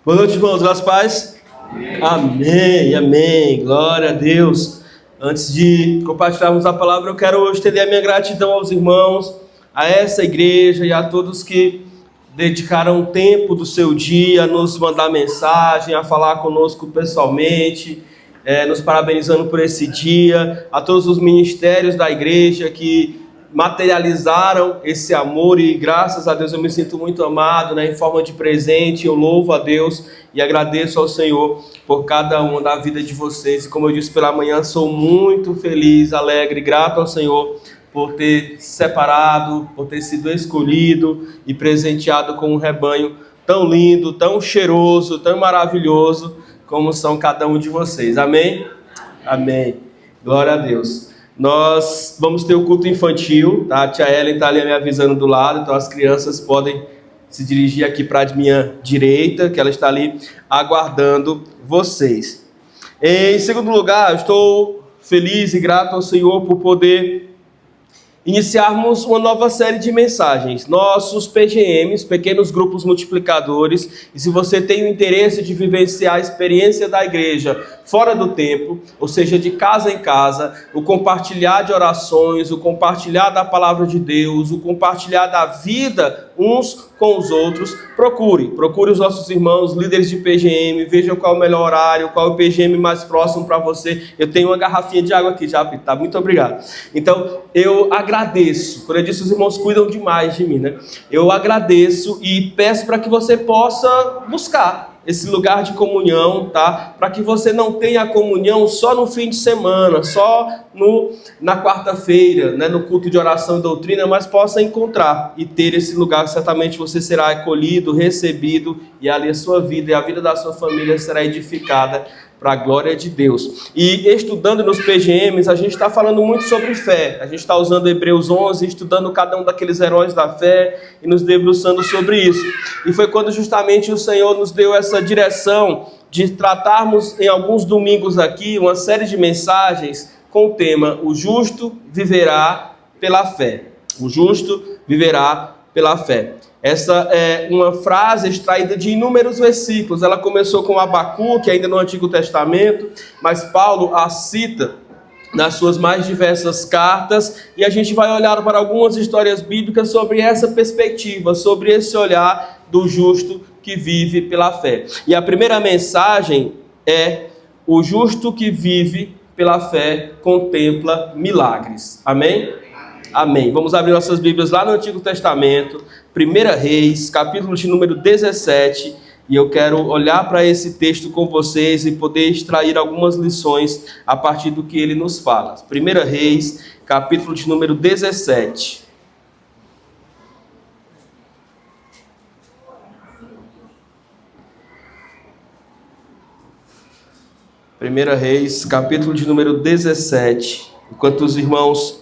Boa noite, irmãos. Graças a paz. Amém, amém. Glória a Deus. Antes de compartilharmos a palavra, eu quero estender a minha gratidão aos irmãos, a essa igreja e a todos que dedicaram tempo do seu dia a nos mandar mensagem, a falar conosco pessoalmente, nos parabenizando por esse dia, a todos os ministérios da igreja que materializaram esse amor e graças a Deus eu me sinto muito amado, em forma de presente. Eu louvo a Deus e agradeço ao Senhor por cada uma da vida de vocês. E como eu disse pela manhã, sou muito feliz, alegre, grato ao Senhor por ter separado, por ter sido escolhido e presenteado com um rebanho tão lindo, tão cheiroso, tão maravilhoso como são cada um de vocês. Amém? Amém. Glória a Deus. Nós vamos ter o culto infantil, tá? A tia Ellen está ali me avisando do lado, então as crianças podem se dirigir aqui para a minha direita, que ela está ali aguardando vocês. Em segundo lugar, eu estou feliz e grato ao Senhor por poder iniciarmos uma nova série de mensagens, nossos PGMs, pequenos grupos multiplicadores. E se você tem o interesse de vivenciar a experiência da igreja fora do templo, ou seja, de casa em casa, o compartilhar de orações, o compartilhar da palavra de Deus, o compartilhar da vida uns com os outros, procure os nossos irmãos, líderes de PGM, veja qual é o melhor horário, qual é o PGM mais próximo para você. Eu tenho uma garrafinha de água aqui já, tá? Muito obrigado. Então, eu agradeço, quando eu disse, os irmãos cuidam demais de mim, Eu agradeço e peço para que você possa buscar esse lugar de comunhão, tá? Para que você não tenha comunhão só no fim de semana, só na quarta-feira, no culto de oração e doutrina, mas possa encontrar e ter esse lugar. Certamente você será acolhido, recebido, e ali a sua vida e a vida da sua família será edificada para a glória de Deus. E estudando nos PGMs, a gente está falando muito sobre fé. A gente está usando Hebreus 11, estudando cada um daqueles heróis da fé e nos debruçando sobre isso. E foi quando justamente o Senhor nos deu essa direção de tratarmos em alguns domingos aqui uma série de mensagens com o tema: o justo viverá pela fé. O justo viverá pela fé. Essa é uma frase extraída de inúmeros versículos. Ela começou com Abacuque, ainda no Antigo Testamento, mas Paulo a cita nas suas mais diversas cartas, e a gente vai olhar para algumas histórias bíblicas sobre essa perspectiva, sobre esse olhar do justo que vive pela fé. E a primeira mensagem é: o justo que vive pela fé contempla milagres. Amém? Amém. Vamos abrir nossas Bíblias lá no Antigo Testamento, 1 Reis, capítulo de número 17, e eu quero olhar para esse texto com vocês e poder extrair algumas lições a partir do que ele nos fala. 1 Reis, capítulo de número 17. Primeira Reis, capítulo de número 17. Enquanto os irmãos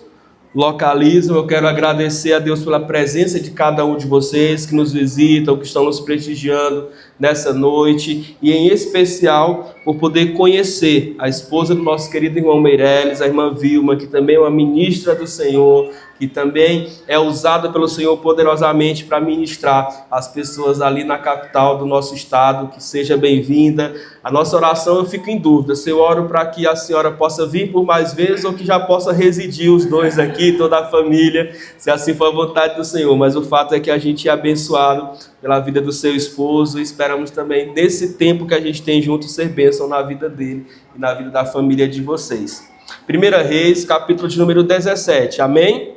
localizam, eu quero agradecer a Deus pela presença de cada um de vocês que nos visitam, que estão nos prestigiando nessa noite, e em especial por poder conhecer a esposa do nosso querido irmão Meirelles, a irmã Vilma, que também é uma ministra do Senhor, que também é usada pelo Senhor poderosamente para ministrar as pessoas ali na capital do nosso estado. Que seja bem-vinda. A nossa oração, eu fico em dúvida se eu oro para que a senhora possa vir por mais vezes ou que já possa residir os dois aqui, toda a família, se assim for a vontade do Senhor. Mas o fato é que a gente é abençoado pela vida do seu esposo, e esperamos também, nesse tempo que a gente tem junto, ser bênção na vida dele e na vida da família de vocês. 1 Reis, capítulo de número 17, amém?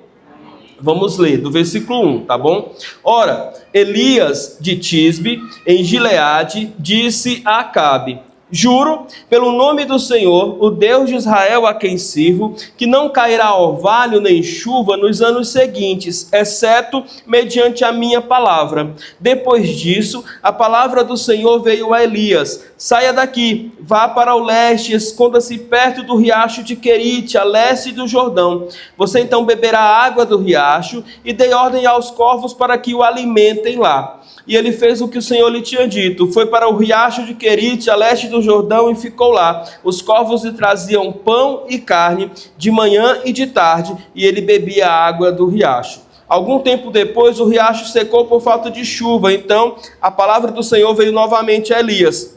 Vamos ler do versículo 1, tá bom? Ora, Elias de Tisbe, em Gileade, disse a Acabe: juro pelo nome do Senhor, o Deus de Israel a quem sirvo, que não cairá orvalho nem chuva nos anos seguintes, exceto mediante a minha palavra. Depois disso, a palavra do Senhor veio a Elias: saia daqui, vá para o leste, esconda-se perto do riacho de Querite, a leste do Jordão. Você então beberá a água do riacho, e dei ordem aos corvos para que o alimentem lá. E ele fez o que o Senhor lhe tinha dito. Foi para o riacho de Querite, a leste do Jordão, e ficou lá. Os corvos lhe traziam pão e carne de manhã e de tarde, e ele bebia a água do riacho. Algum tempo depois, o riacho secou por falta de chuva. Então, a palavra do Senhor veio novamente a Elias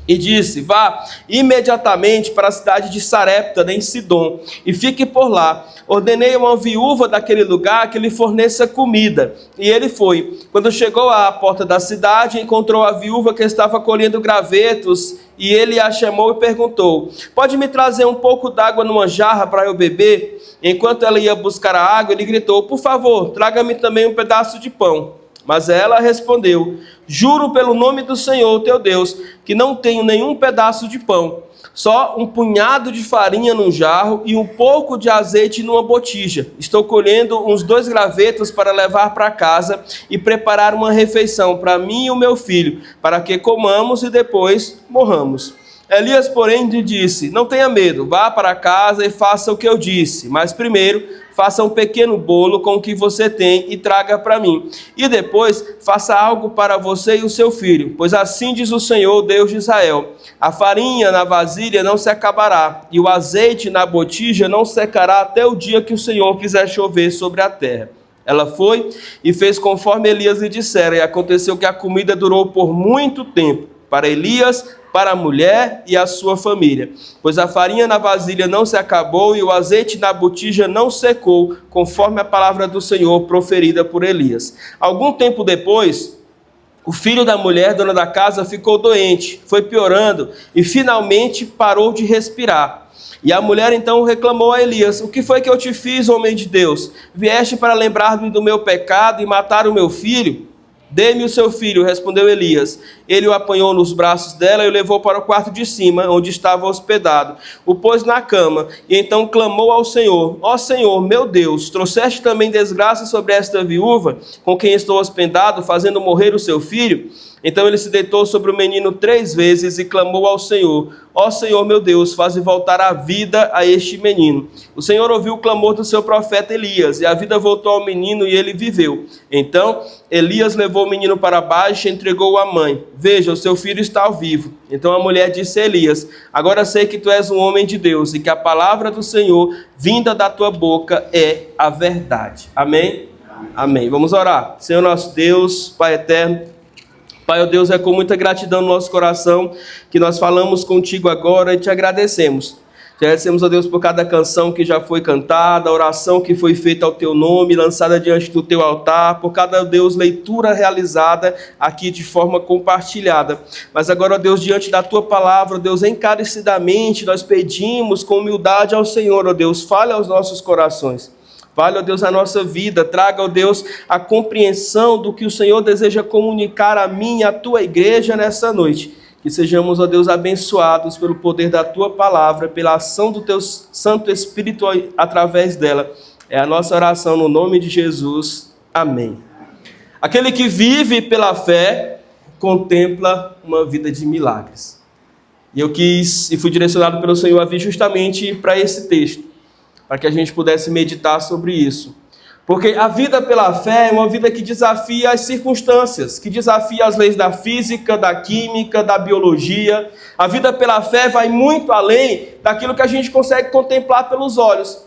e disse: vá imediatamente para a cidade de Sarepta, em Sidom, e fique por lá. Ordenei a uma viúva daquele lugar que lhe forneça comida. E ele foi. Quando chegou à porta da cidade, encontrou a viúva que estava colhendo gravetos, e ele a chamou e perguntou: pode me trazer um pouco d'água numa jarra para eu beber? Enquanto ela ia buscar a água, ele gritou: por favor, traga-me também um pedaço de pão. Mas ela respondeu: juro pelo nome do Senhor, teu Deus, que não tenho nenhum pedaço de pão, só um punhado de farinha num jarro e um pouco de azeite numa botija. Estou colhendo uns 2 gravetos para levar para casa e preparar uma refeição para mim e o meu filho, para que comamos e depois morramos. Elias, porém, lhe disse: não tenha medo, vá para casa e faça o que eu disse, mas primeiro faça um pequeno bolo com o que você tem e traga para mim. E depois faça algo para você e o seu filho, pois assim diz o Senhor, Deus de Israel: a farinha na vasilha não se acabará, e o azeite na botija não secará até o dia que o Senhor fizer chover sobre a terra. Ela foi e fez conforme Elias lhe dissera, e aconteceu que a comida durou por muito tempo para Elias, para a mulher e a sua família, pois a farinha na vasilha não se acabou e o azeite na botija não secou, conforme a palavra do Senhor proferida por Elias. Algum tempo depois, o filho da mulher, dona da casa, ficou doente, foi piorando e finalmente parou de respirar. E a mulher então reclamou a Elias: o que foi que eu te fiz, homem de Deus? Vieste para lembrar-me do meu pecado e matar o meu filho? Dê-me o seu filho, respondeu Elias. Ele o apanhou nos braços dela e o levou para o quarto de cima, onde estava hospedado. O pôs na cama e então clamou ao Senhor: ó Senhor, meu Deus, trouxeste também desgraça sobre esta viúva, com quem estou hospedado, fazendo morrer o seu filho? Então ele se deitou sobre o menino 3 vezes e clamou ao Senhor: ó Senhor meu Deus, faze voltar a vida a este menino. O Senhor ouviu o clamor do seu profeta Elias, e a vida voltou ao menino e ele viveu. Então Elias levou o menino para baixo e entregou-o à mãe. Veja, o seu filho está vivo. Então a mulher disse a Elias: agora sei que tu és um homem de Deus e que a palavra do Senhor vinda da tua boca é a verdade. Amém? Amém. Vamos orar. Senhor nosso Deus, Pai eterno, Pai, ó Deus, é com muita gratidão no nosso coração que nós falamos contigo agora e te agradecemos. Te agradecemos, ó Deus, por cada canção que já foi cantada, a oração que foi feita ao teu nome, lançada diante do teu altar, por cada, ó Deus, leitura realizada aqui de forma compartilhada. Mas agora, ó Deus, diante da tua palavra, ó Deus, encarecidamente nós pedimos com humildade ao Senhor, ó Deus, fale aos nossos corações. Fale, ó Deus, a nossa vida, traga, ó Deus, a compreensão do que o Senhor deseja comunicar a mim e à tua igreja nessa noite. Que sejamos, ó Deus, abençoados pelo poder da tua palavra, pela ação do teu Santo Espírito através dela. É a nossa oração no nome de Jesus. Amém. Aquele que vive pela fé contempla uma vida de milagres. E eu fui direcionado pelo Senhor a vir justamente para esse texto, para que a gente pudesse meditar sobre isso. Porque a vida pela fé é uma vida que desafia as circunstâncias, que desafia as leis da física, da química, da biologia. A vida pela fé vai muito além daquilo que a gente consegue contemplar pelos olhos.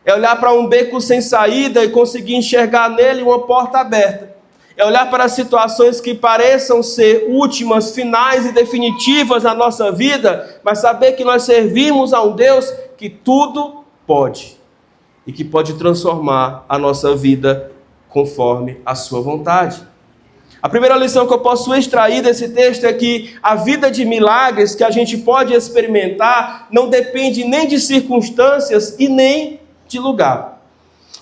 É olhar para um beco sem saída e conseguir enxergar nele uma porta aberta. É olhar para situações que pareçam ser últimas, finais e definitivas na nossa vida, mas saber que nós servimos a um Deus que tudo pode, e que pode transformar a nossa vida conforme a sua vontade. A primeira lição que eu posso extrair desse texto é que a vida de milagres que a gente pode experimentar não depende nem de circunstâncias e nem de lugar.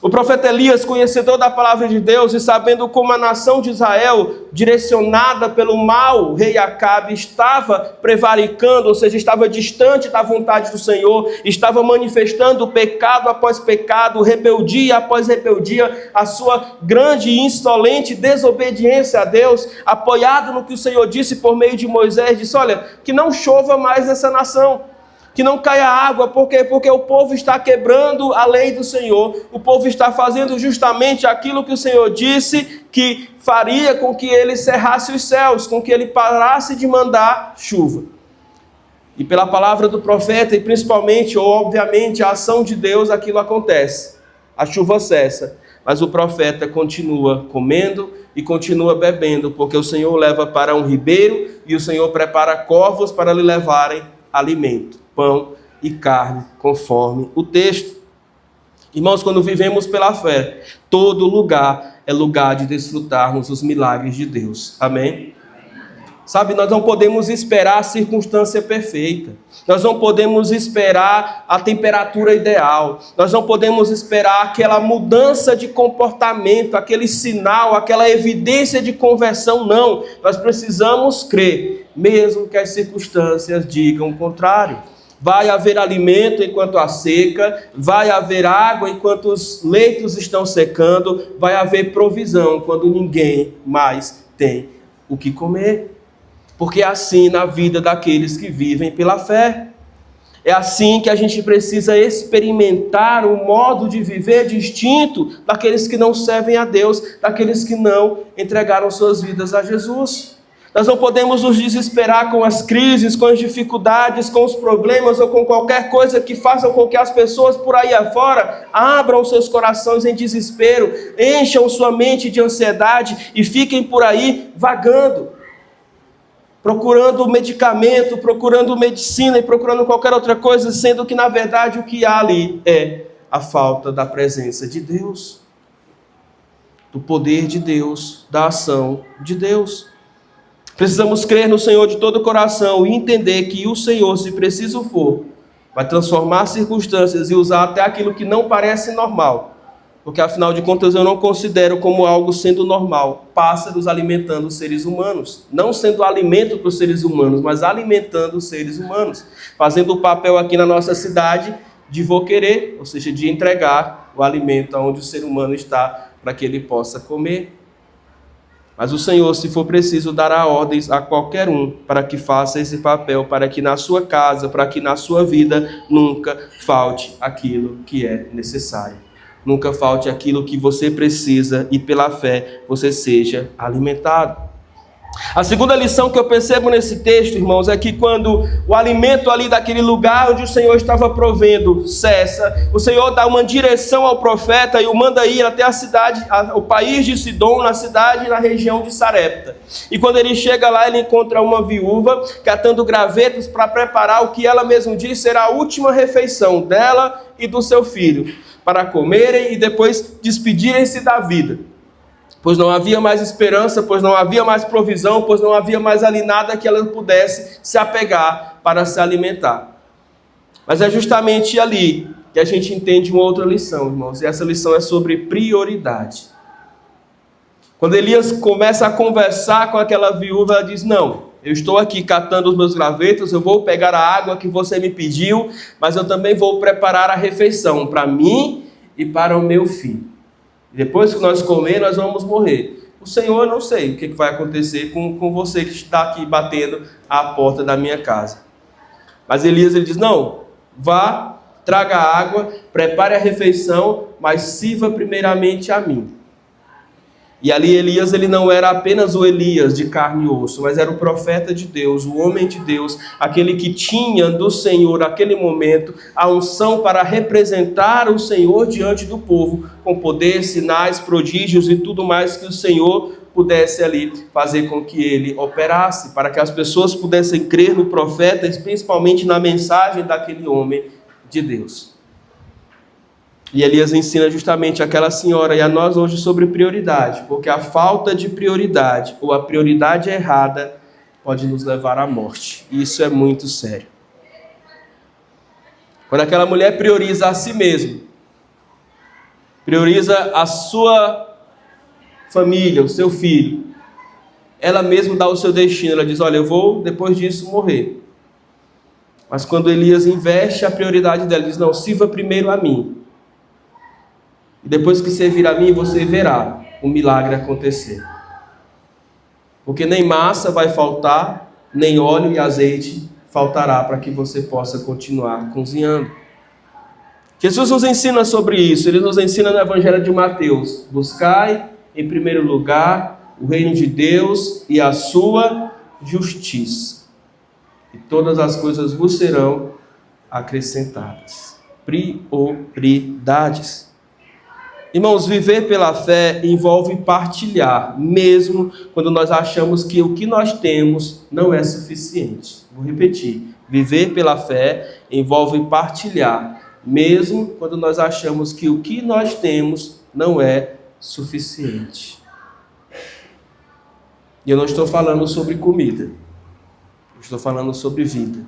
O profeta Elias, conhecedor da palavra de Deus e sabendo como a nação de Israel, direcionada pelo mau rei Acabe, estava prevaricando, ou seja, estava distante da vontade do Senhor, estava manifestando pecado após pecado, rebeldia após rebeldia, a sua grande e insolente desobediência a Deus, apoiado no que o Senhor disse por meio de Moisés, disse: olha, que não chova mais nessa nação, que não caia água. Por quê? Porque o povo está quebrando a lei do Senhor, o povo está fazendo justamente aquilo que o Senhor disse que faria com que ele cerrasse os céus, com que ele parasse de mandar chuva. E pela palavra do profeta e principalmente, ou obviamente, a ação de Deus, aquilo acontece. A chuva cessa. mas o profeta continua comendo e continua bebendo, porque o Senhor leva para um ribeiro e o Senhor prepara corvos para lhe levarem alimento, pão e carne, conforme o texto. Irmãos, quando vivemos pela fé, todo lugar é lugar de desfrutarmos os milagres de Deus. Amém? Sabe, nós não podemos esperar a circunstância perfeita. Nós não podemos esperar a temperatura ideal. Nós não podemos esperar aquela mudança de comportamento, aquele sinal, aquela evidência de conversão, não. Nós precisamos crer, mesmo que as circunstâncias digam o contrário. Vai haver alimento enquanto há seca, vai haver água enquanto os leitos estão secando, vai haver provisão quando ninguém mais tem o que comer. Porque é assim na vida daqueles que vivem pela fé. É assim que a gente precisa experimentar um modo de viver distinto daqueles que não servem a Deus, daqueles que não entregaram suas vidas a Jesus. Nós não podemos nos desesperar com as crises, com as dificuldades, com os problemas ou com qualquer coisa que faça com que as pessoas por aí afora abram seus corações em desespero, encham sua mente de ansiedade e fiquem por aí vagando, procurando medicamento, procurando medicina e procurando qualquer outra coisa, sendo que na verdade o que há ali é a falta da presença de Deus, do poder de Deus, da ação de Deus. Precisamos crer no Senhor de todo o coração e entender que o Senhor, se preciso for, vai transformar circunstâncias e usar até aquilo que não parece normal. Porque afinal de contas eu não considero como algo sendo normal pássaros alimentando os seres humanos. Não sendo alimento para os seres humanos, mas alimentando os seres humanos. Fazendo o papel aqui na nossa cidade de vou querer, ou seja, de entregar o alimento aonde o ser humano está para que ele possa comer. Mas o Senhor, se for preciso, dará ordens a qualquer um para que faça esse papel, para que na sua casa, para que na sua vida nunca falte aquilo que é necessário. Nunca falte aquilo que você precisa e pela fé você seja alimentado. A segunda lição que eu percebo nesse texto, irmãos, é que quando o alimento ali daquele lugar onde o Senhor estava provendo cessa, o Senhor dá uma direção ao profeta e o manda ir até a cidade, o país de Sidom, na cidade e na região de Sarepta. E quando ele chega lá, ele encontra uma viúva catando gravetos para preparar o que ela mesma diz será a última refeição dela e do seu filho, para comerem e depois despedirem-se da vida. Pois não havia mais esperança, pois não havia mais provisão, pois não havia mais ali nada que ela pudesse se apegar para se alimentar. Mas é justamente ali que a gente entende uma outra lição, irmãos, e essa lição é sobre prioridade. Quando Elias começa a conversar com aquela viúva, ela diz, não, eu estou aqui catando os meus gravetos, eu vou pegar a água que você me pediu, mas eu também vou preparar a refeição para mim e para o meu filho. Depois que nós comer, nós vamos morrer. O Senhor, eu não sei o que vai acontecer com você que está aqui batendo à porta da minha casa. Mas Elias, ele diz, não, vá, traga água, prepare a refeição, mas sirva primeiramente a mim. E ali Elias, ele não era apenas o Elias de carne e osso, mas era o profeta de Deus, o homem de Deus, aquele que tinha do Senhor, naquele momento, a unção para representar o Senhor diante do povo, com poder, sinais, prodígios e tudo mais que o Senhor pudesse ali fazer com que ele operasse, para que as pessoas pudessem crer no profeta, principalmente na mensagem daquele homem de Deus. E Elias ensina justamente aquela senhora e a nós hoje sobre prioridade, porque a falta de prioridade ou a prioridade errada pode nos levar à morte. E isso é muito sério. Quando aquela mulher prioriza a si mesma, prioriza a sua família, o seu filho, ela mesma dá o seu destino, ela diz, olha, eu vou depois disso morrer. Mas quando Elias investe a prioridade dela, diz, não, sirva primeiro a mim. E depois que servir a mim, você verá o milagre acontecer. Porque nem massa vai faltar, nem óleo e azeite faltará para que você possa continuar cozinhando. Jesus nos ensina sobre isso. Ele nos ensina no Evangelho de Mateus. Buscai, em primeiro lugar, o reino de Deus e a sua justiça. E todas as coisas vos serão acrescentadas. Prioridades. Irmãos, viver pela fé envolve partilhar, mesmo quando nós achamos que o que nós temos não é suficiente. Vou repetir. Viver pela fé envolve partilhar, mesmo quando nós achamos que o que nós temos não é suficiente. E eu não estou falando sobre comida. Eu estou falando sobre vida.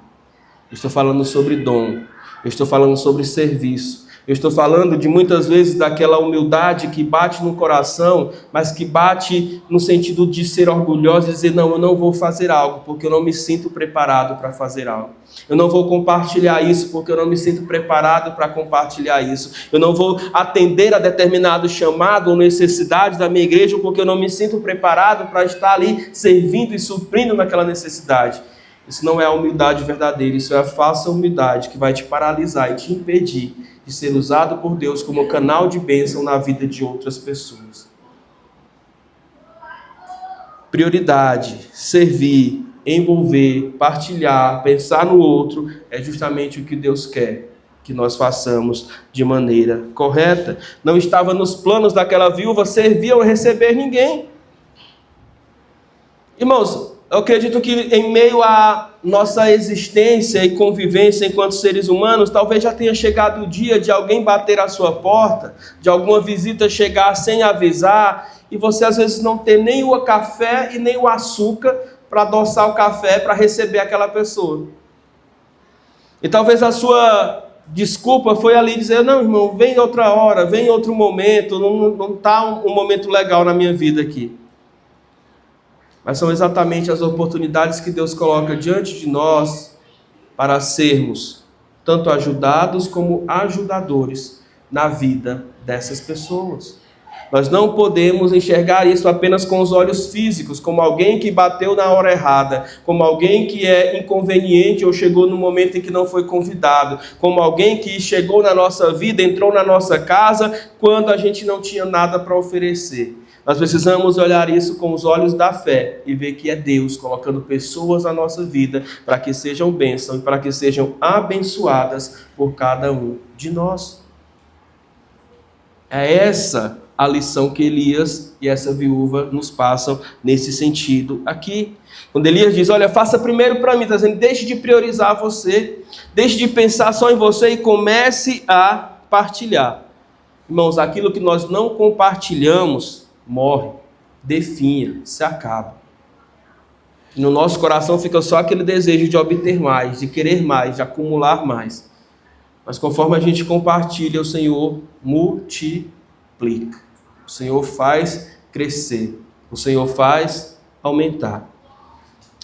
Eu estou falando sobre dom. Eu estou falando sobre serviço. Eu estou falando de muitas vezes daquela humildade que bate no coração, mas que bate no sentido de ser orgulhoso e dizer, não, eu não vou fazer algo, porque eu não me sinto preparado para fazer algo. Eu não vou compartilhar isso, porque eu não me sinto preparado para compartilhar isso. Eu não vou atender a determinado chamado ou necessidade da minha igreja, porque eu não me sinto preparado para estar ali servindo e suprindo naquela necessidade. Isso não é a humildade verdadeira, isso é a falsa humildade que vai te paralisar e te impedir de ser usado por Deus como canal de bênção na vida de outras pessoas. Prioridade, servir, envolver, partilhar, pensar no outro, é justamente o que Deus quer que nós façamos de maneira correta. Não estava nos planos daquela viúva servir ou receber ninguém. Irmãos, eu acredito que em meio à nossa existência e convivência enquanto seres humanos, talvez já tenha chegado o dia de alguém bater à sua porta, de alguma visita chegar sem avisar, e você às vezes não ter nem o café e nem o açúcar para adoçar o café para receber aquela pessoa. E talvez a sua desculpa foi ali dizer, não, irmão, vem outra hora, vem outro momento, não está um momento legal na minha vida aqui. Mas são exatamente as oportunidades que Deus coloca diante de nós para sermos tanto ajudados como ajudadores na vida dessas pessoas. Nós não podemos enxergar isso apenas com os olhos físicos, como alguém que bateu na hora errada, como alguém que é inconveniente ou chegou no momento em que não foi convidado, como alguém que chegou na nossa vida, entrou na nossa casa quando a gente não tinha nada para oferecer. Nós precisamos olhar isso com os olhos da fé e ver que é Deus colocando pessoas na nossa vida para que sejam bênção e para que sejam abençoadas por cada um de nós. É essa a lição que Elias e essa viúva nos passam nesse sentido aqui. Quando Elias diz, olha, faça primeiro para mim, está dizendo, deixe de priorizar você, deixe de pensar só em você e comece a partilhar. Irmãos, aquilo que nós não compartilhamos, morre, definha, se acaba. No nosso coração fica só aquele desejo de obter mais, de querer mais, de acumular mais. Mas conforme a gente compartilha, o Senhor multiplica. O Senhor faz crescer. O Senhor faz aumentar.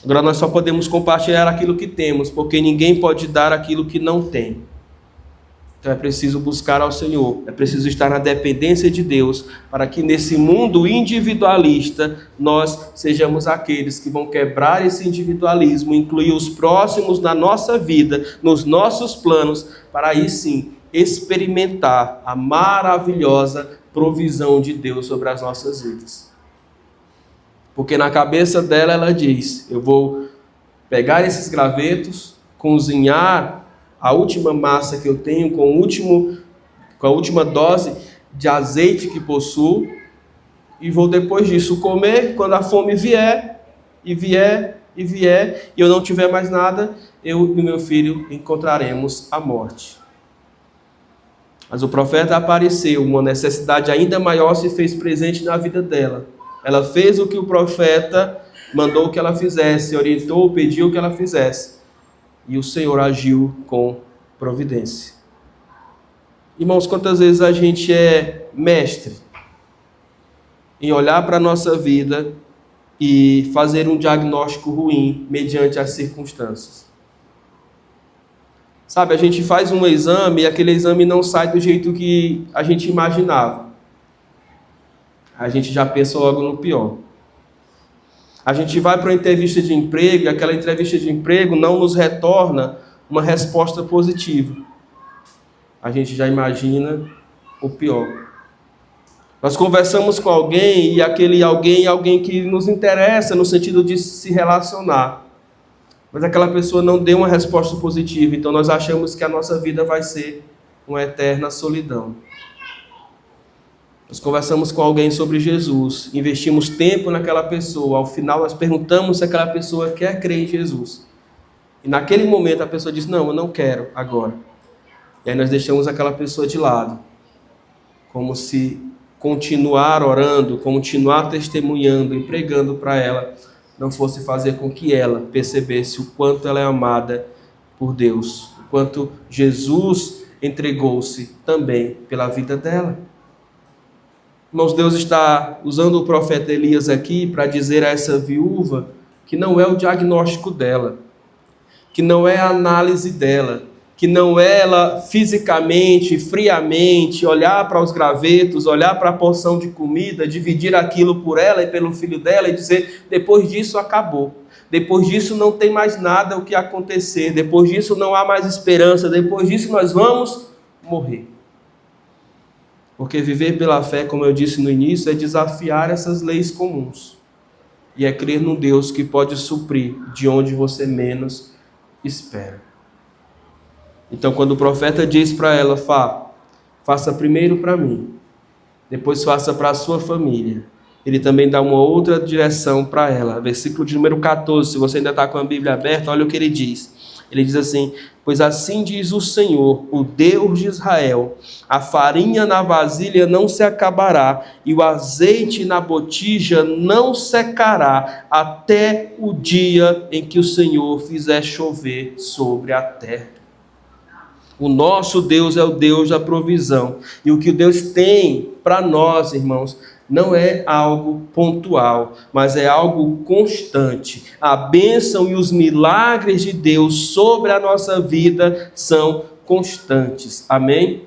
Agora nós só podemos compartilhar aquilo que temos, porque ninguém pode dar aquilo que não tem. Então é preciso buscar ao Senhor, é preciso estar na dependência de Deus, para que nesse mundo individualista, nós sejamos aqueles que vão quebrar esse individualismo, incluir os próximos na nossa vida, nos nossos planos, para aí sim experimentar a maravilhosa provisão de Deus sobre as nossas vidas. Porque na cabeça dela ela diz, eu vou pegar esses gravetos, cozinhar a última massa que eu tenho com a última dose de azeite que possuo e vou depois disso comer. Quando a fome vier, e eu não tiver mais nada, eu e meu filho encontraremos a morte. Mas o profeta apareceu, uma necessidade ainda maior se fez presente na vida dela. Ela fez o que o profeta mandou que ela fizesse, orientou, pediu que ela fizesse. E o Senhor agiu com providência. Irmãos, quantas vezes a gente é mestre em olhar para a nossa vida e fazer um diagnóstico ruim mediante as circunstâncias. Sabe, a gente faz um exame e aquele exame não sai do jeito que a gente imaginava. A gente já pensa logo no pior. A gente vai para uma entrevista de emprego e aquela entrevista de emprego não nos retorna uma resposta positiva. A gente já imagina o pior. Nós conversamos com alguém e aquele alguém é alguém que nos interessa no sentido de se relacionar. Mas aquela pessoa não deu uma resposta positiva, então nós achamos que a nossa vida vai ser uma eterna solidão. Nós conversamos com alguém sobre Jesus, investimos tempo naquela pessoa, ao final nós perguntamos se aquela pessoa quer crer em Jesus. E naquele momento a pessoa diz, não, eu não quero agora. E aí nós deixamos aquela pessoa de lado, como se continuar orando, continuar testemunhando e pregando para ela, não fosse fazer com que ela percebesse o quanto ela é amada por Deus, o quanto Jesus entregou-se também pela vida dela. Irmãos, Deus está usando o profeta Elias aqui para dizer a essa viúva que não é o diagnóstico dela, que não é a análise dela, que não é ela fisicamente, friamente, olhar para os gravetos, olhar para a porção de comida, dividir aquilo por ela e pelo filho dela e dizer, depois disso acabou, depois disso não tem mais nada o que acontecer, depois disso não há mais esperança, depois disso nós vamos morrer. Porque viver pela fé, como eu disse no início, é desafiar essas leis comuns. E é crer num Deus que pode suprir de onde você menos espera. Então, quando o profeta diz para ela, faça primeiro para mim, depois faça para a sua família, ele também dá uma outra direção para ela. Versículo de número 14, se você ainda está com a Bíblia aberta, olha o que ele diz. Ele diz assim, pois assim diz o Senhor, o Deus de Israel, a farinha na vasilha não se acabará, e o azeite na botija não secará, até o dia em que o Senhor fizer chover sobre a terra. O nosso Deus é o Deus da provisão, e o que Deus tem para nós, irmãos, não é algo pontual, mas é algo constante. A bênção e os milagres de Deus sobre a nossa vida são constantes. Amém?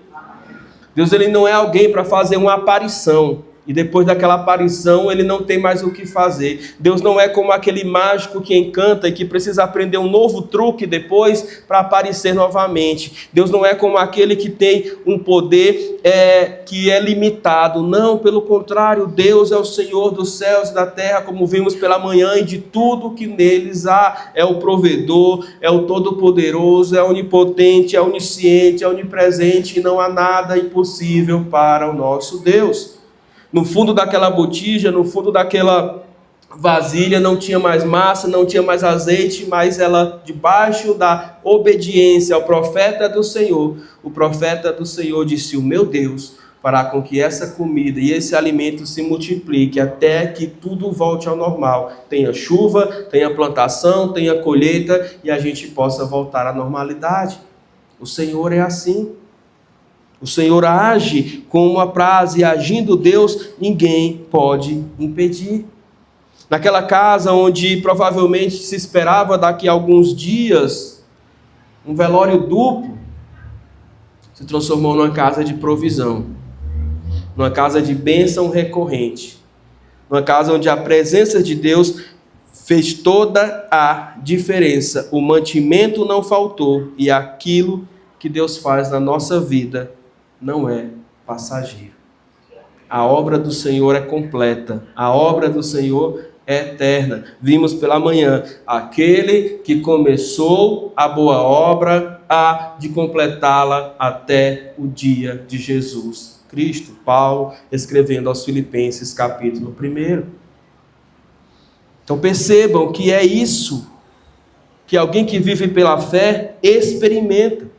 Deus, ele não é alguém para fazer uma aparição e depois daquela aparição ele não tem mais o que fazer. Deus não é como aquele mágico que encanta e que precisa aprender um novo truque depois para aparecer novamente. Deus não é como aquele que tem um poder que é limitado. Não, pelo contrário, Deus é o Senhor dos céus e da terra, como vimos pela manhã, e de tudo que neles há. É o provedor, é o todo-poderoso, é onipotente, é onisciente, é onipresente, e não há nada impossível para o nosso Deus. No fundo daquela botija, no fundo daquela vasilha, não tinha mais massa, não tinha mais azeite, mas ela, debaixo da obediência ao profeta do Senhor, o profeta do Senhor disse, o meu Deus fará com que essa comida e esse alimento se multiplique até que tudo volte ao normal. Tenha chuva, tenha plantação, tenha colheita e a gente possa voltar à normalidade. O Senhor é assim. O Senhor age como apraz, e agindo Deus, ninguém pode impedir. Naquela casa onde provavelmente se esperava daqui a alguns dias um velório duplo, se transformou numa casa de provisão, numa casa de bênção recorrente, numa casa onde a presença de Deus fez toda a diferença. O mantimento não faltou, e aquilo que Deus faz na nossa vida não é passageiro. A obra do Senhor é completa. A obra do Senhor é eterna. Vimos pela manhã, aquele que começou a boa obra há de completá-la até o dia de Jesus Cristo. Paulo escrevendo aos Filipenses, capítulo 1. Então percebam que é isso que alguém que vive pela fé experimenta.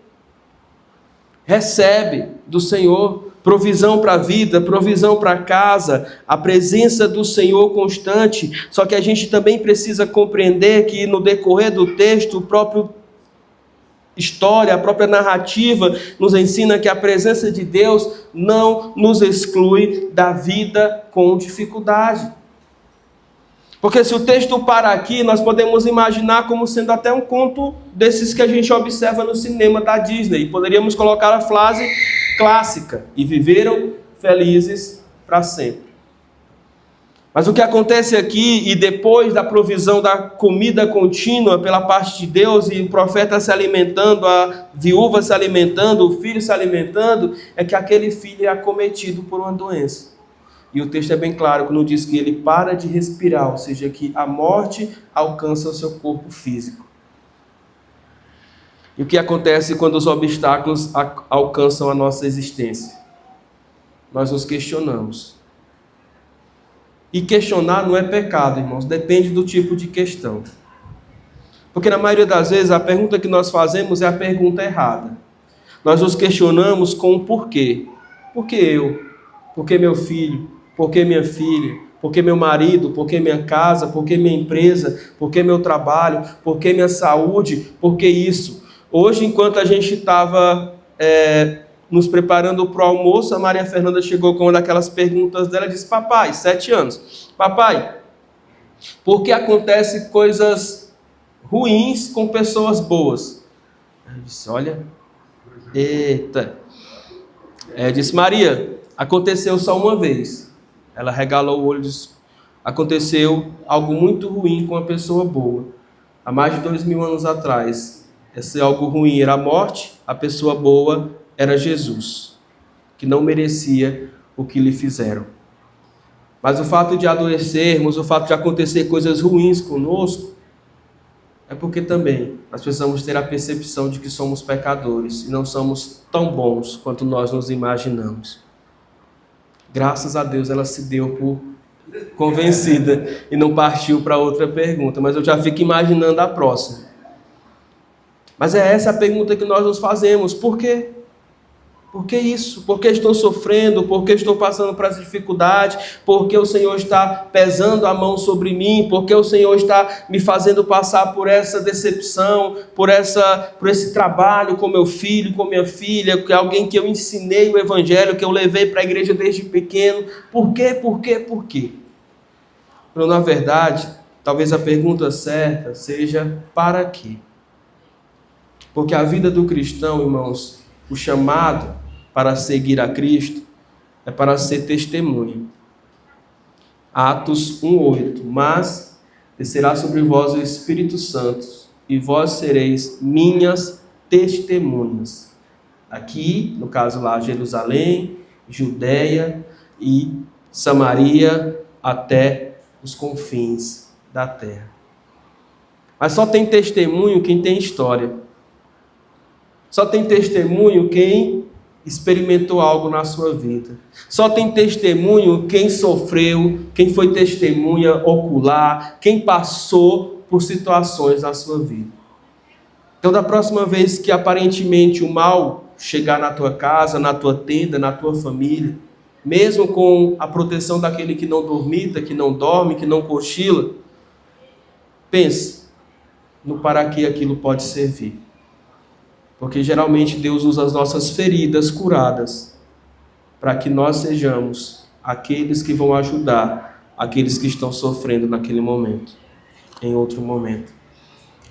Recebe do Senhor provisão para a vida, provisão para casa, a presença do Senhor constante. Só que a gente também precisa compreender que no decorrer do texto, o próprio história, a própria narrativa nos ensina que a presença de Deus não nos exclui da vida com dificuldade. Porque se o texto para aqui, nós podemos imaginar como sendo até um conto desses que a gente observa no cinema da Disney. Poderíamos colocar a frase clássica, e viveram felizes para sempre. Mas o que acontece aqui, e depois da provisão da comida contínua pela parte de Deus, e o profeta se alimentando, a viúva se alimentando, o filho se alimentando, é que aquele filho é acometido por uma doença. E o texto é bem claro quando diz que ele para de respirar, ou seja, que a morte alcança o seu corpo físico. E o que acontece quando os obstáculos alcançam a nossa existência? nós nos questionamos. E questionar não é pecado, irmãos, depende do tipo de questão. Porque na maioria das vezes a pergunta que nós fazemos é a pergunta errada. Nós nos questionamos com o porquê. Por que eu? Por que meu filho? Por que minha filha? Por que meu marido? Por que minha casa? Por que minha empresa? Por que meu trabalho? Por que minha saúde? Por que isso? Hoje, enquanto a gente estava nos preparando para o almoço, a Maria Fernanda chegou com uma daquelas perguntas dela e disse: papai, 7 anos, papai, por que acontecem coisas ruins com pessoas boas? Eu disse: olha, eita. Disse: Maria, aconteceu só uma vez. Ela regalou o olho e disse: aconteceu algo muito ruim com uma pessoa boa. Há mais de 2000 anos atrás, esse algo ruim era a morte, a pessoa boa era Jesus, que não merecia o que lhe fizeram. Mas o fato de adoecermos, o fato de acontecer coisas ruins conosco, é porque também nós precisamos ter a percepção de que somos pecadores e não somos tão bons quanto nós nos imaginamos. Graças a Deus ela se deu por convencida e não partiu para outra pergunta, mas eu já fico imaginando a próxima. Mas é essa a pergunta que nós nos fazemos: por quê? Por que isso? Por que estou sofrendo? Por que estou passando por essa dificuldade? Por que o Senhor está pesando a mão sobre mim? Por que o Senhor está me fazendo passar por essa decepção, por esse trabalho com meu filho, com minha filha, que é alguém que eu ensinei o Evangelho, que eu levei para a igreja desde pequeno? Por quê? Por quê? Por quê? Então, na verdade, talvez a pergunta certa seja: para quê? Porque a vida do cristão, irmãos, o chamado para seguir a Cristo é para ser testemunha. Atos 1:8. Mas descerá sobre vós o Espírito Santo, e vós sereis minhas testemunhas. Aqui, no caso lá, Jerusalém, Judeia e Samaria, até os confins da terra. Mas só tem testemunho quem tem história. Só tem testemunho quem experimentou algo na sua vida. Só tem testemunho quem sofreu, quem foi testemunha ocular, quem passou por situações na sua vida. Então, da próxima vez que aparentemente o mal chegar na tua casa, na tua tenda, na tua família, mesmo com a proteção daquele que não dormita, que não dorme, que não cochila, pense no para que aquilo pode servir. Porque geralmente Deus usa as nossas feridas curadas para que nós sejamos aqueles que vão ajudar aqueles que estão sofrendo naquele momento, em outro momento.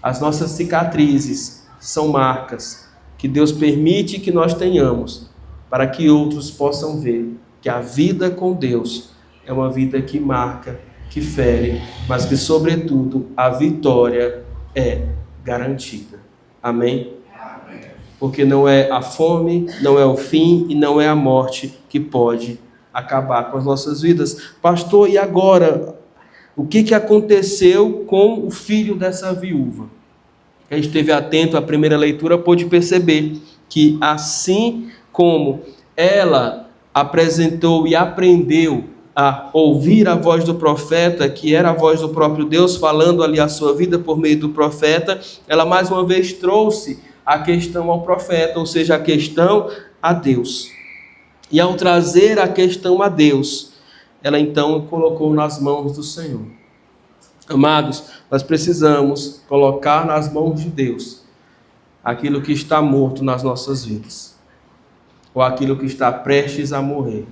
As nossas cicatrizes são marcas que Deus permite que nós tenhamos para que outros possam ver que a vida com Deus é uma vida que marca, que fere, mas que, sobretudo, a vitória é garantida. Amém? Porque não é a fome, não é o fim e não é a morte que pode acabar com as nossas vidas. Pastor, e agora? O que aconteceu com o filho dessa viúva? A gente esteve atento à primeira leitura, pôde perceber que assim como ela apresentou e aprendeu a ouvir a voz do profeta, que era a voz do próprio Deus falando ali a sua vida por meio do profeta, ela mais uma vez trouxe a questão ao profeta, ou seja, a questão a Deus. E ao trazer a questão a Deus, ela então colocou nas mãos do Senhor. Amados, nós precisamos colocar nas mãos de Deus aquilo que está morto nas nossas vidas, ou aquilo que está prestes a morrer.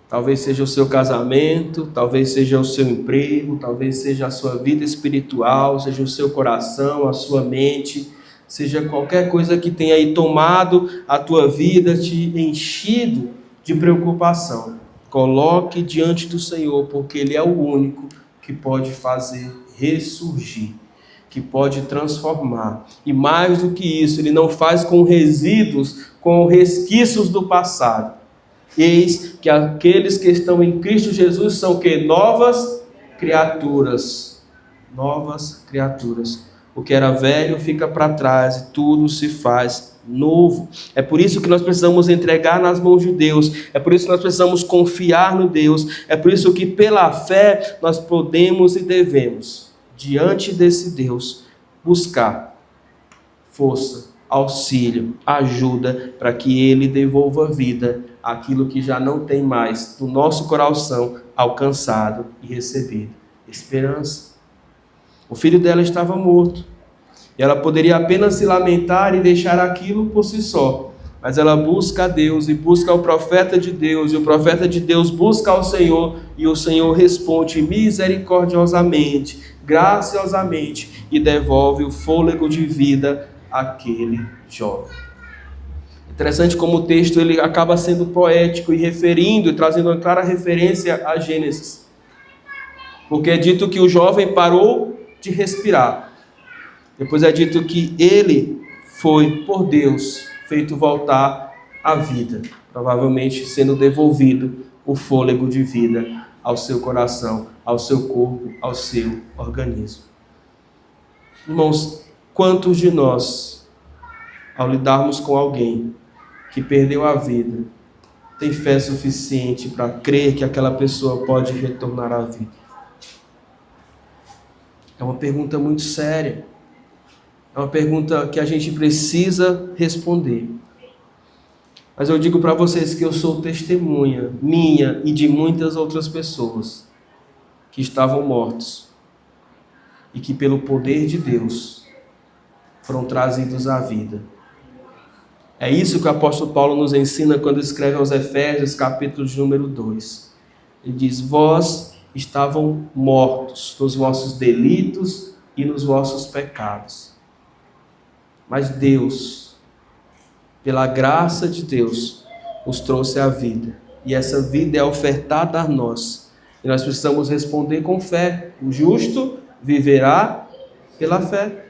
Talvez seja o seu casamento, talvez seja o seu emprego, talvez seja a sua vida espiritual, seja o seu coração, a sua mente, seja qualquer coisa que tenha aí tomado a tua vida, te enchido de preocupação. Coloque diante do Senhor, porque Ele é o único que pode fazer ressurgir, que pode transformar. E mais do que isso, Ele não faz com resíduos, com resquícios do passado. Eis que aqueles que estão em Cristo Jesus são que novas criaturas. Novas criaturas. O que era velho fica para trás e tudo se faz novo. É por isso que nós precisamos entregar nas mãos de Deus. É por isso que nós precisamos confiar no Deus. É por isso que pela fé nós podemos e devemos, diante desse Deus, buscar força, auxílio, ajuda para que Ele devolva vida àquilo que já não tem mais do nosso coração alcançado e recebido. Esperança. O filho dela estava morto. E ela poderia apenas se lamentar e deixar aquilo por si só. Mas ela busca a Deus e busca o profeta de Deus. E o profeta de Deus busca ao Senhor. E o Senhor responde misericordiosamente, graciosamente. E devolve o fôlego de vida àquele jovem. Interessante como o texto ele acaba sendo poético e referindo, e trazendo uma clara referência a Gênesis. Porque é dito que o jovem parou de respirar. Depois é dito que ele foi, por Deus, feito voltar à vida. Provavelmente sendo devolvido o fôlego de vida ao seu coração, ao seu corpo, ao seu organismo. Irmãos, quantos de nós, ao lidarmos com alguém que perdeu a vida, tem fé suficiente para crer que aquela pessoa pode retornar à vida? É uma pergunta muito séria. É uma pergunta que a gente precisa responder. Mas eu digo para vocês que eu sou testemunha minha e de muitas outras pessoas que estavam mortos e que pelo poder de Deus foram trazidos à vida. É isso que o apóstolo Paulo nos ensina quando escreve aos Efésios, capítulo de número 2. Ele diz: vós estavam mortos nos vossos delitos e nos vossos pecados. Mas Deus, pela graça de Deus, os trouxe à vida. E essa vida é ofertada a nós. E nós precisamos responder com fé. O justo viverá pela fé.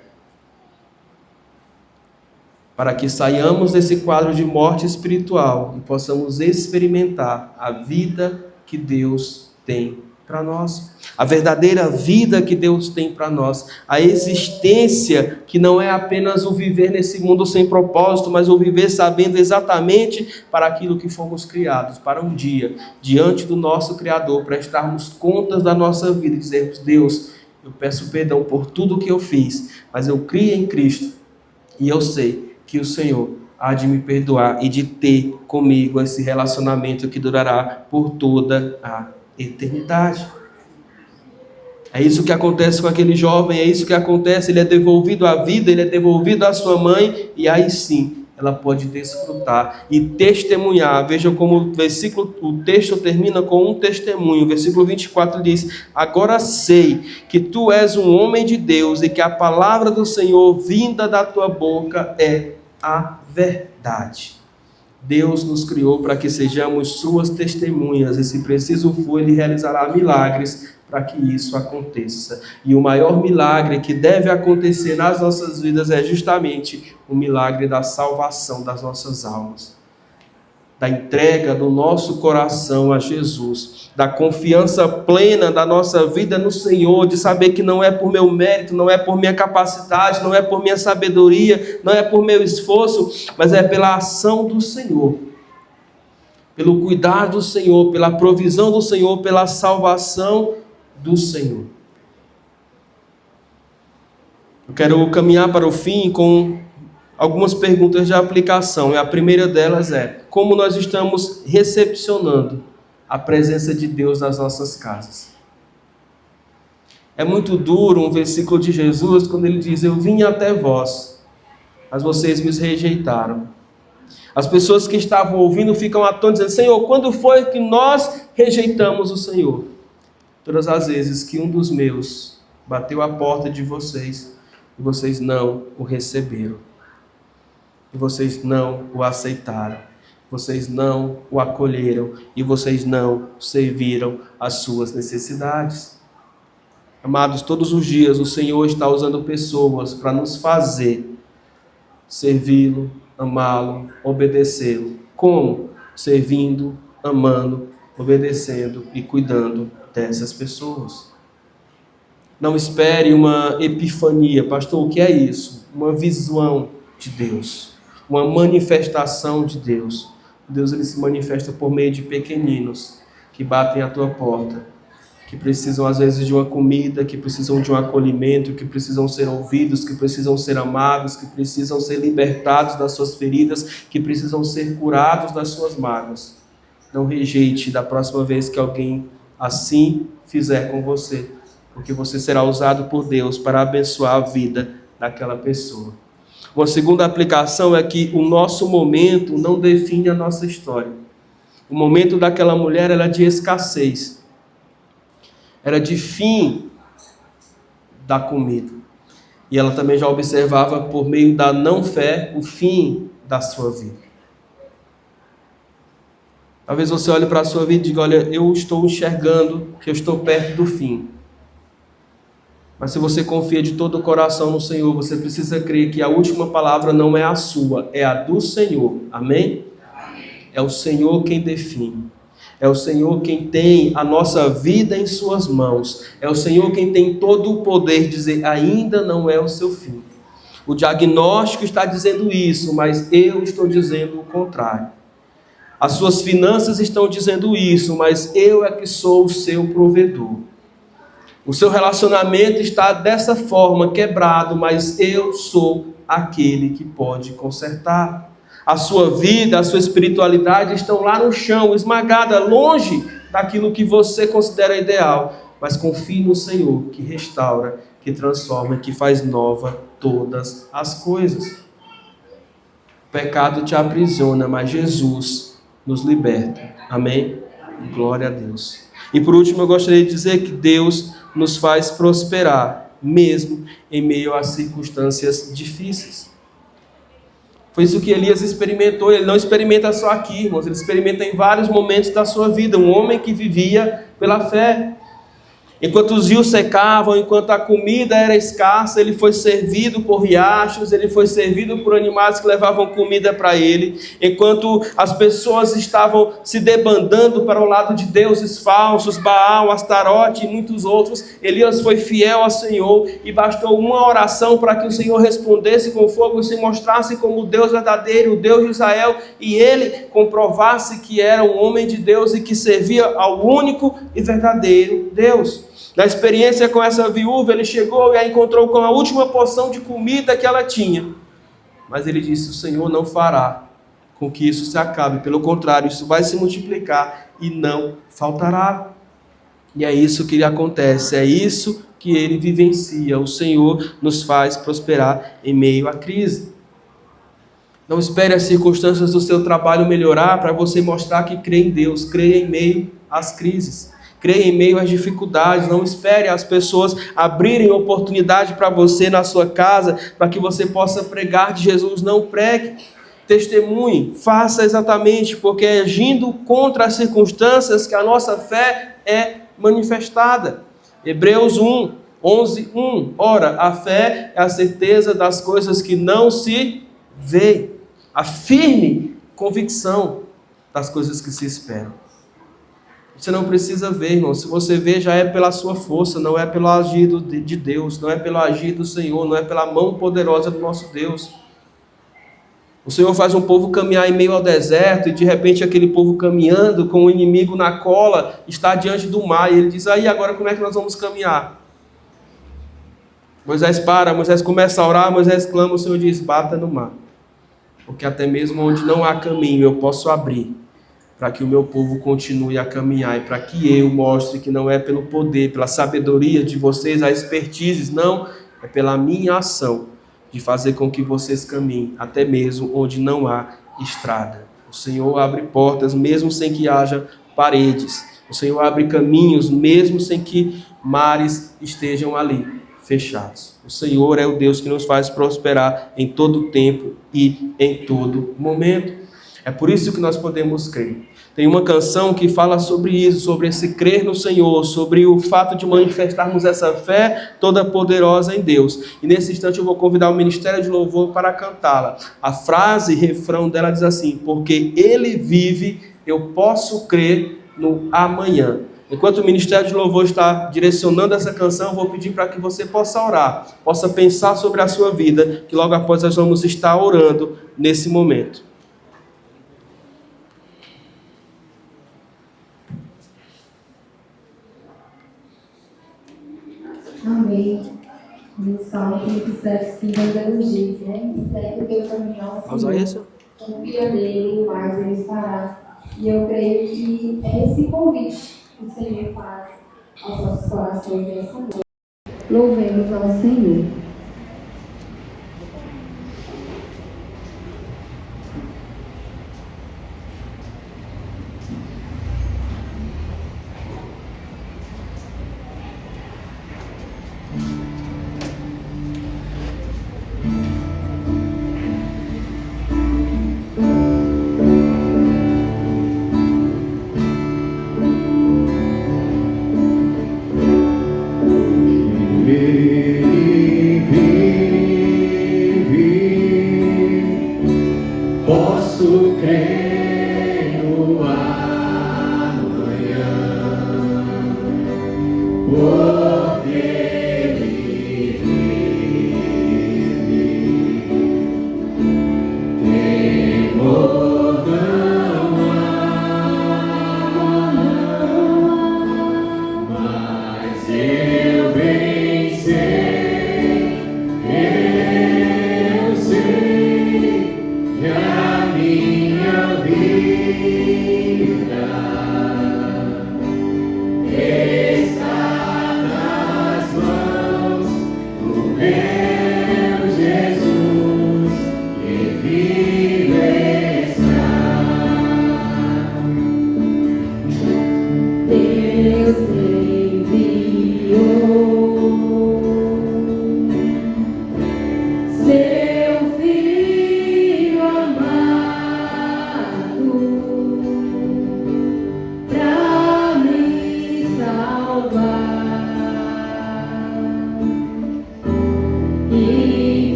Para que saiamos desse quadro de morte espiritual e possamos experimentar a vida que Deus tem para nós. A verdadeira vida que Deus tem para nós. A existência que não é apenas o viver nesse mundo sem propósito, mas o viver sabendo exatamente para aquilo que fomos criados, para um dia, diante do nosso Criador, prestarmos contas da nossa vida e dizermos: Deus, eu peço perdão por tudo que eu fiz, mas eu criei em Cristo e eu sei que o Senhor há de me perdoar e de ter comigo esse relacionamento que durará por toda a eternidade. É isso que acontece com aquele jovem, é isso que acontece, ele é devolvido à vida, ele é devolvido à sua mãe, e aí sim, ela pode desfrutar e testemunhar. Vejam como o texto termina com um testemunho. O versículo 24 diz: agora sei que tu és um homem de Deus e que a palavra do Senhor vinda da tua boca é a verdade. Deus nos criou para que sejamos suas testemunhas, e se preciso for, Ele realizará milagres para que isso aconteça. E o maior milagre que deve acontecer nas nossas vidas é justamente o milagre da salvação das nossas almas, da entrega do nosso coração a Jesus, da confiança plena da nossa vida no Senhor, de saber que não é por meu mérito, não é por minha capacidade, não é por minha sabedoria, não é por meu esforço, mas é pela ação do Senhor, pelo cuidado do Senhor, pela provisão do Senhor, pela salvação do Senhor. Eu quero caminhar para o fim com algumas perguntas de aplicação, e a primeira delas é: como nós estamos recepcionando a presença de Deus nas nossas casas? É muito duro um versículo de Jesus quando ele diz: eu vim até vós, mas vocês me rejeitaram. As pessoas que estavam ouvindo ficam atônitas, dizendo: Senhor, quando foi que nós rejeitamos o Senhor? Todas as vezes que um dos meus bateu a porta de vocês e vocês não o receberam. E vocês não o aceitaram, vocês não o acolheram e vocês não serviram às suas necessidades. Amados, todos os dias o Senhor está usando pessoas para nos fazer servi-lo, amá-lo, obedecê-lo. Como? Servindo, amando, obedecendo e cuidando dessas pessoas. Não espere uma epifania. Pastor, o que é isso? Uma visão de Deus, uma manifestação de Deus. Deus, ele se manifesta por meio de pequeninos que batem à tua porta, que precisam às vezes de uma comida, que precisam de um acolhimento, que precisam ser ouvidos, que precisam ser amados, que precisam ser libertados das suas feridas, que precisam ser curados das suas mágoas. Não rejeite da próxima vez que alguém assim fizer com você, porque você será usado por Deus para abençoar a vida daquela pessoa. Uma segunda aplicação é que o nosso momento não define a nossa história. O momento daquela mulher era de escassez, era de fim da comida. E ela também já observava, por meio da não-fé, o fim da sua vida. Talvez você olhe para a sua vida e diga, olha, eu estou enxergando que eu estou perto do fim. Mas se você confia de todo o coração no Senhor, você precisa crer que a última palavra não é a sua, é a do Senhor. Amém? É o Senhor quem define. É o Senhor quem tem a nossa vida em suas mãos. É o Senhor quem tem todo o poder de dizer, ainda não é o seu fim. O diagnóstico está dizendo isso, mas eu estou dizendo o contrário. As suas finanças estão dizendo isso, mas eu é que sou o seu provedor. O seu relacionamento está dessa forma quebrado, mas eu sou aquele que pode consertar. A sua vida, a sua espiritualidade estão lá no chão, esmagada, longe daquilo que você considera ideal. Mas confie no Senhor, que restaura, que transforma, que faz nova todas as coisas. O pecado te aprisiona, mas Jesus nos liberta. Amém? Glória a Deus. E por último, eu gostaria de dizer que Deus nos faz prosperar, mesmo em meio a circunstâncias difíceis. Foi isso que Elias experimentou. Ele não experimenta só aqui, irmãos. Ele experimenta em vários momentos da sua vida. Um homem que vivia pela fé. Enquanto os rios secavam, enquanto a comida era escassa, ele foi servido por riachos, ele foi servido por animais que levavam comida para ele. Enquanto as pessoas estavam se debandando para o lado de deuses falsos, Baal, Astarote e muitos outros, Elias foi fiel ao Senhor e bastou uma oração para que o Senhor respondesse com fogo e se mostrasse como o Deus verdadeiro, o Deus de Israel, e ele comprovasse que era um homem de Deus e que servia ao único e verdadeiro Deus. Na experiência com essa viúva, ele chegou e a encontrou com a última porção de comida que ela tinha. Mas ele disse, o Senhor não fará com que isso se acabe. Pelo contrário, isso vai se multiplicar e não faltará. E é isso que acontece, é isso que ele vivencia. O Senhor nos faz prosperar em meio à crise. Não espere as circunstâncias do seu trabalho melhorar para você mostrar que crê em Deus. Creia em meio às crises. Creia em meio às dificuldades. Não espere as pessoas abrirem oportunidade para você na sua casa, para que você possa pregar de Jesus. Não pregue, testemunhe, faça exatamente, porque é agindo contra as circunstâncias que a nossa fé é manifestada. Hebreus 11:1. Ora, a fé é a certeza das coisas que não se vê, a firme convicção das coisas que se esperam. Você não precisa ver, irmão. Se você vê, já é pela sua força, não é pelo agir de Deus, não é pelo agir do Senhor, não é pela mão poderosa do nosso Deus. O Senhor faz um povo caminhar em meio ao deserto e de repente aquele povo caminhando com o inimigo na cola está diante do mar e ele diz, aí agora como é que nós vamos caminhar? Moisés para, Moisés começa a orar, Moisés clama, o Senhor diz, bata no mar. Porque até mesmo onde não há caminho eu posso abrir, para que o meu povo continue a caminhar e para que eu mostre que não é pelo poder, pela sabedoria de vocês, a expertise, não, é pela minha ação de fazer com que vocês caminhem, até mesmo onde não há estrada. O Senhor abre portas mesmo sem que haja paredes. O Senhor abre caminhos mesmo sem que mares estejam ali fechados. O Senhor é o Deus que nos faz prosperar em todo tempo e em todo momento. É por isso que nós podemos crer. Tem uma canção que fala sobre isso, sobre esse crer no Senhor, sobre o fato de manifestarmos essa fé toda poderosa em Deus. E nesse instante eu vou convidar o Ministério de Louvor para cantá-la. A frase, refrão dela diz assim, porque Ele vive, eu posso crer no amanhã. Enquanto o Ministério de Louvor está direcionando essa canção, eu vou pedir para que você possa orar, possa pensar sobre a sua vida, que logo após nós vamos estar orando nesse momento. Amém. No Salmo 37, nos diz, né? Segue o teu caminho ao Senhor. Confia nele, mas ele fará. E eu creio que é esse convite que o Senhor faz aos nossos corações nessa noite. Louvemos ao Senhor.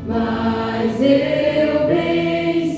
Mas eu bem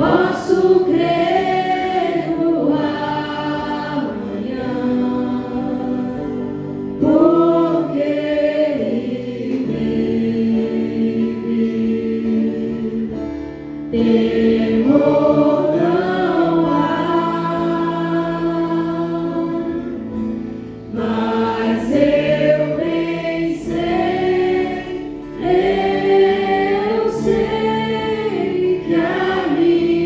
Posso crer no amanhã, porque Ele vive. Temor não há, mas eu bem sei, eu sei que a minha vida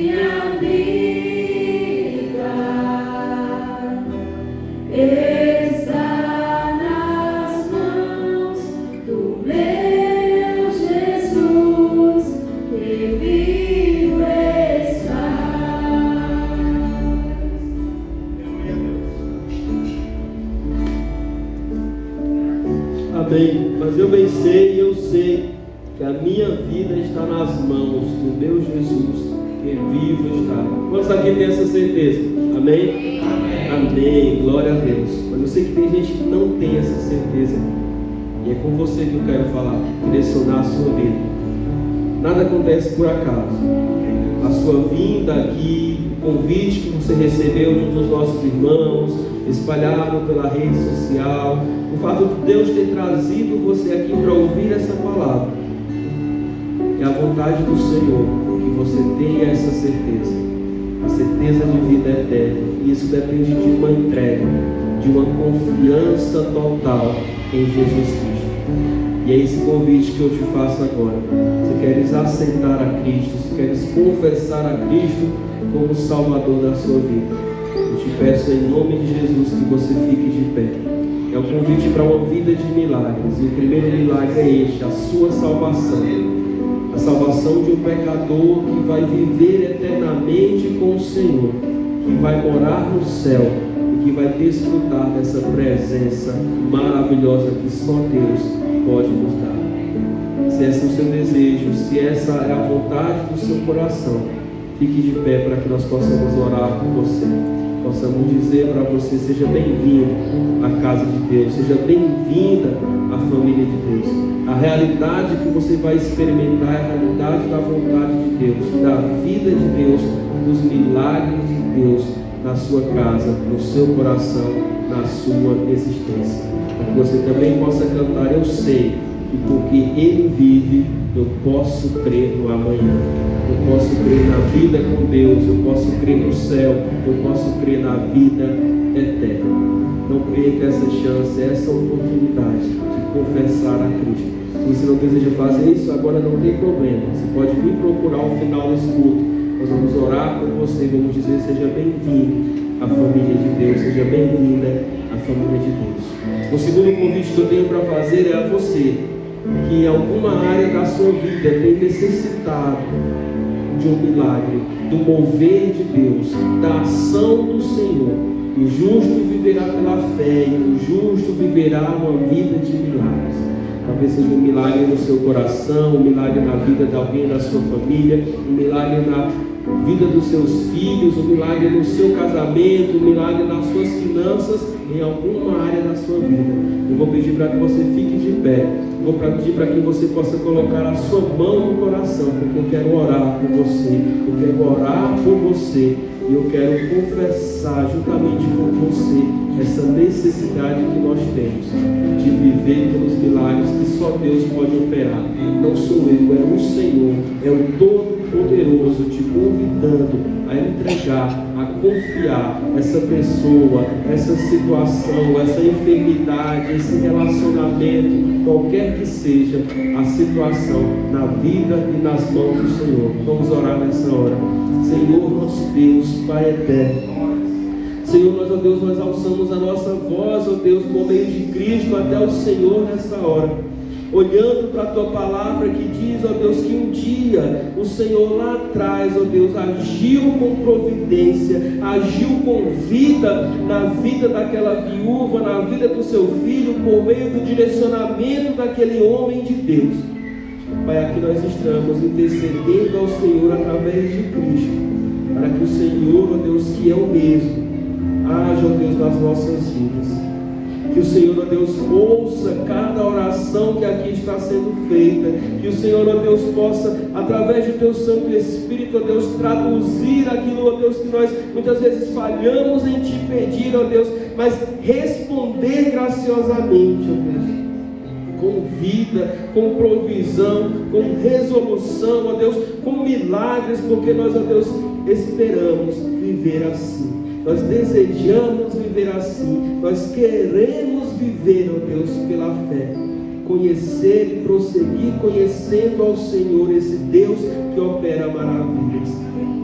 está nas mãos do meu Jesus, que vivo está. Amém. Mas eu bem sei e eu sei que a minha vida está nas mãos do meu Jesus, que vivo está. Quantos aqui tem essa certeza? Amém? Amém. Amém. Glória a Deus. Mas eu sei que tem gente que não tem essa certeza. E é com você que eu quero falar, direcionar a sua vida. Nada acontece por acaso. A sua vinda aqui, o convite que você recebeu de um dos nossos irmãos, espalhado pela rede social, o fato de Deus ter trazido você aqui para ouvir essa palavra, é a vontade do Senhor que você tenha essa certeza, a certeza de vida eterna. E isso depende de uma entrega, de uma confiança total em Jesus Cristo. E é esse convite que eu te faço agora. Se queres aceitar a Cristo, se queres confessar a Cristo como Salvador da sua vida, eu te peço em nome de Jesus que você fique de pé. É um convite para uma vida de milagres. E o primeiro milagre é este, a sua salvação. A salvação de um pecador que vai viver eternamente com o Senhor, que vai morar no céu e que vai desfrutar dessa presença maravilhosa que só Deus pode nos dar. Se esse é o seu desejo, se essa é a vontade do seu coração, fique de pé para que nós possamos orar por você. Possamos dizer para você: seja bem-vindo à casa de Deus, seja bem-vinda à família de Deus. A realidade que você vai experimentar é a realidade da vontade de Deus, da vida de Deus, dos milagres de Deus na sua casa, no seu coração, na sua existência. Para que você também possa cantar: eu sei que porque Ele vive, eu posso crer no amanhã. Eu posso crer na vida com Deus, eu posso crer no céu, eu posso crer na vida eterna. Não perca essa chance, essa oportunidade de confessar a Cristo. Se você não deseja fazer isso, agora não tem problema. Você pode me procurar ao final desse culto. Nós vamos orar por você, vamos dizer: seja bem-vindo à família de Deus, seja bem-vinda à família de Deus. O segundo convite que eu tenho para fazer é a você que em alguma área da sua vida tem necessitado de um milagre, do mover de Deus, da ação do Senhor. O justo viverá pela fé, e o justo viverá uma vida de milagres. Talvez seja um milagre no seu coração, um milagre na vida de alguém da sua família, um milagre na vida dos seus filhos, um milagre no seu casamento, um milagre nas suas finanças, em alguma área da sua vida. Eu vou pedir para que você fique de pé. Vou pedir para que você possa colocar a sua mão no coração, porque eu quero orar por você, eu quero orar por você, e eu quero confessar juntamente com você essa necessidade que nós temos de viver pelos milagres que só Deus pode operar. Não sou eu, é o Senhor, é o Todo-Poderoso te convidando a entregar, a confiar essa pessoa, essa situação, essa enfermidade, esse relacionamento, qualquer que seja a situação, na vida e nas mãos do Senhor. Vamos orar nessa hora. Senhor nosso Deus, Pai eterno, Senhor, nós, ó Deus, nós alçamos a nossa voz, ó Deus, por meio de Cristo até o Senhor nessa hora, olhando para a Tua palavra que diz, ó Deus, que um dia o Senhor lá atrás, ó Deus, agiu com providência, agiu com vida na vida daquela viúva, na vida do seu filho, por meio do direcionamento daquele homem de Deus. Pai, aqui nós estamos intercedendo ao Senhor através de Cristo, para que o Senhor, ó Deus, que é o mesmo, haja, ó Deus, nas nossas vidas. Que o Senhor, ó Deus, ouça cada oração que aqui está sendo feita. Que o Senhor, ó Deus, possa, através do Teu Santo Espírito, ó Deus, traduzir aquilo, ó Deus, que nós muitas vezes falhamos em Te pedir, ó Deus, mas responder graciosamente, ó Deus, com vida, com provisão, com resolução, ó Deus, com milagres, porque nós, ó Deus, esperamos viver assim. Nós desejamos viver assim. Nós queremos viver, ó Deus, pela fé. Conhecer e prosseguir conhecendo ao Senhor, esse Deus que opera maravilhas.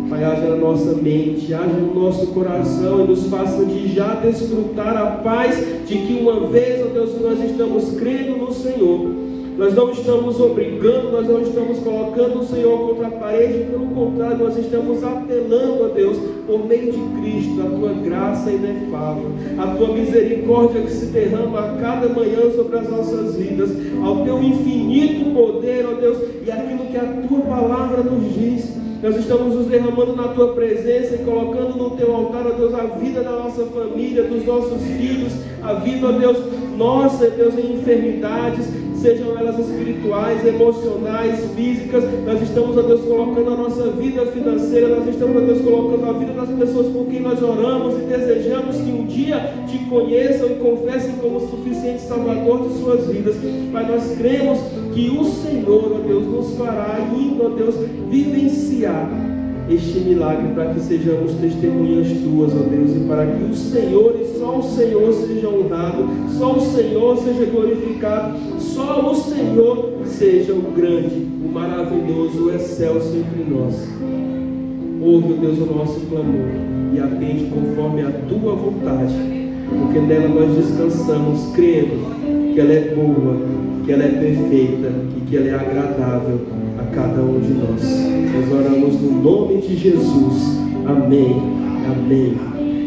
Pai, haja na nossa mente, haja no nosso coração e nos faça de já desfrutar a paz de que uma vez, ó Deus, nós estamos crendo no Senhor. Nós não estamos obrigando, nós não estamos colocando o Senhor contra a parede, pelo contrário, nós estamos apelando a Deus, por meio de Cristo, a Tua graça inefável, a Tua misericórdia que se derrama a cada manhã sobre as nossas vidas, ao Teu infinito poder, ó Deus, e aquilo que a Tua palavra nos diz. Nós estamos nos derramando na Tua presença e colocando no Teu altar, ó Deus, a vida da nossa família, dos nossos filhos, a vida, ó Deus, nossa, Deus, em enfermidades, sejam elas espirituais, emocionais, físicas. Nós estamos, ó Deus, colocando a nossa vida financeira, nós estamos, ó Deus, colocando a vida das pessoas por quem nós oramos e desejamos que um dia Te conheçam e confessem como suficiente Salvador de suas vidas. Pai, nós cremos que o Senhor, ó Deus, nos fará ainda, ó Deus, vivenciar este milagre, para que sejamos testemunhas Tuas, ó Deus, e para que o Senhor e só o Senhor seja honrado, só o Senhor seja glorificado, só o Senhor seja o grande, o maravilhoso, o excelso entre nós. Ouve, ó Deus, o nosso clamor e atende conforme a Tua vontade, porque nela nós descansamos, crendo que ela é boa, que ela é perfeita e que ela é agradável a cada um de nós. Nós oramos no nome de Jesus. Amém. Amém.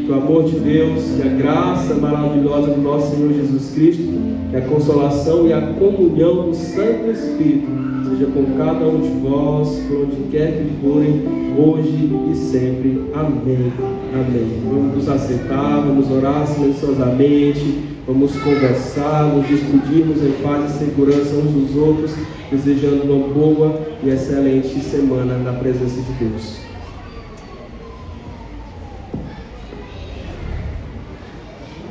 Que o amor de Deus, que a graça maravilhosa do nosso Senhor Jesus Cristo, que a consolação e a comunhão do Santo Espírito seja com cada um de vós, por onde quer que forem, hoje e sempre. Amém. Amém. Vamos nos aceitar, vamos orar silenciosamente, vamos conversar, nos despedirmos em paz e segurança uns dos outros, desejando uma boa e excelente semana na presença de Deus.